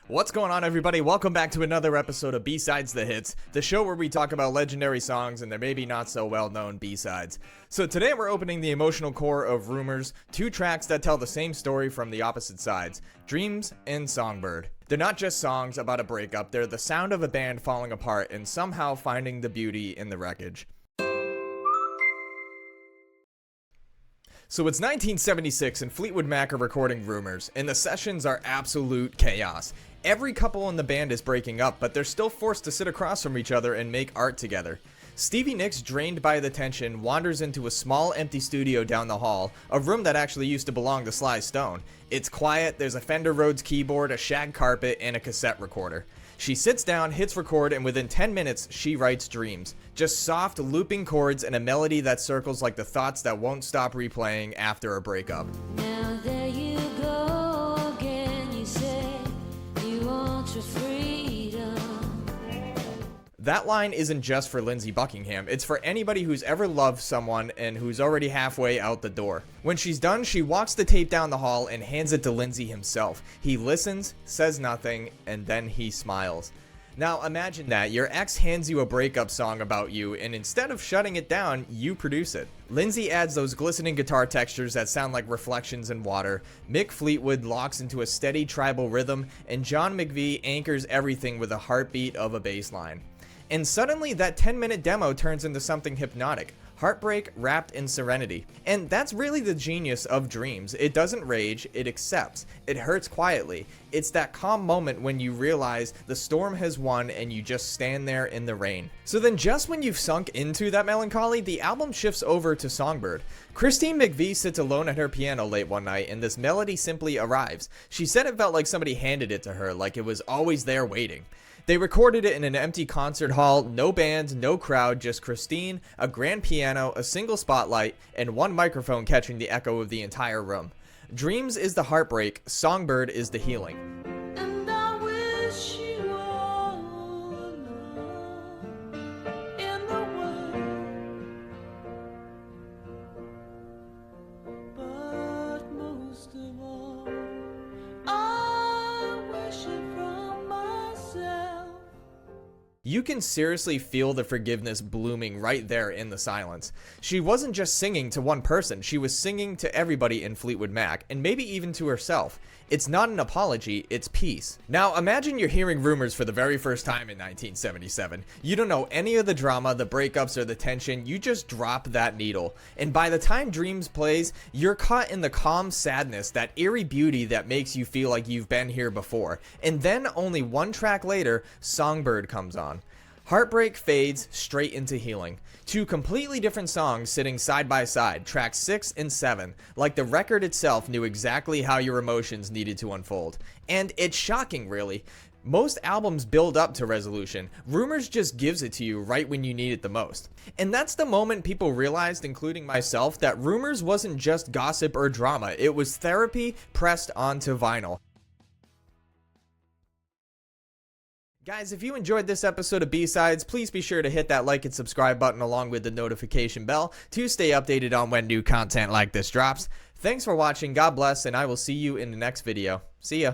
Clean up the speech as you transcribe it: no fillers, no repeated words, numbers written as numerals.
What's going on, everybody? Welcome back to another episode of B-Sides the Hits, the show where we talk about legendary songs and their maybe not so well-known B-sides. So today we're opening the emotional core of Rumours, two tracks that tell the same story from the opposite sides, Dreams and Songbird. They're not just songs about a breakup, they're the sound of a band falling apart and somehow finding the beauty in the wreckage. So it's 1976 and Fleetwood Mac are recording Rumours, and the sessions are absolute chaos. Every couple in the band is breaking up, but they're still forced to sit across from each other and make art together. Stevie Nicks, drained by the tension, wanders into a small empty studio down the hall, a room that actually used to belong to Sly Stone. It's quiet, there's a Fender Rhodes keyboard, a shag carpet, and a cassette recorder. She sits down, hits record, and within 10 minutes, she writes Dreams. Just soft, looping chords and a melody that circles like the thoughts that won't stop replaying after a breakup. Now there you go again, you say you want your freedom. That line isn't just for Lindsey Buckingham, it's for anybody who's ever loved someone and who's already halfway out the door. When she's done, she walks the tape down the hall and hands it to Lindsey himself. He listens, says nothing, and then he smiles. Now imagine that, your ex hands you a breakup song about you, and instead of shutting it down, you produce it. Lindsey adds those glistening guitar textures that sound like reflections in water, Mick Fleetwood locks into a steady tribal rhythm, and John McVie anchors everything with a heartbeat of a bass line. And suddenly that 10-minute demo turns into something hypnotic. Heartbreak wrapped in serenity. And that's really the genius of Dreams. It doesn't rage, it accepts. It hurts quietly. It's that calm moment when you realize the storm has won and you just stand there in the rain. So then just when you've sunk into that melancholy, the album shifts over to Songbird. Christine McVie sits alone at her piano late one night and this melody simply arrives. She said it felt like somebody handed it to her, like it was always there waiting. They recorded it in an empty concert hall, no band, no crowd, just Christine, a grand piano, a single spotlight, and one microphone catching the echo of the entire room. Dreams is the heartbreak, Songbird is the healing. And I wish you all alone in the world, but most of all, I wish it from myself. You can seriously feel the forgiveness blooming right there in the silence. She wasn't just singing to one person, she was singing to everybody in Fleetwood Mac, and maybe even to herself. It's not an apology, it's peace. Now imagine you're hearing Rumours for the very first time in 1977. You don't know any of the drama, the breakups, or the tension, you just drop that needle. And by the time Dreams plays, you're caught in the calm sadness, that eerie beauty that makes you feel like you've been here before. And then only one track later, Songbird comes on. Heartbreak fades straight into healing. Two completely different songs sitting side by side, tracks 6 and 7, like the record itself knew exactly how your emotions needed to unfold. And it's shocking, really. Most albums build up to resolution. Rumours just gives it to you right when you need it the most. And that's the moment people realized, including myself, that Rumours wasn't just gossip or drama, it was therapy pressed onto vinyl. Guys, if you enjoyed this episode of B-Sides, please be sure to hit that like and subscribe button along with the notification bell to stay updated on when new content like this drops. Thanks for watching, God bless, and I will see you in the next video. See ya.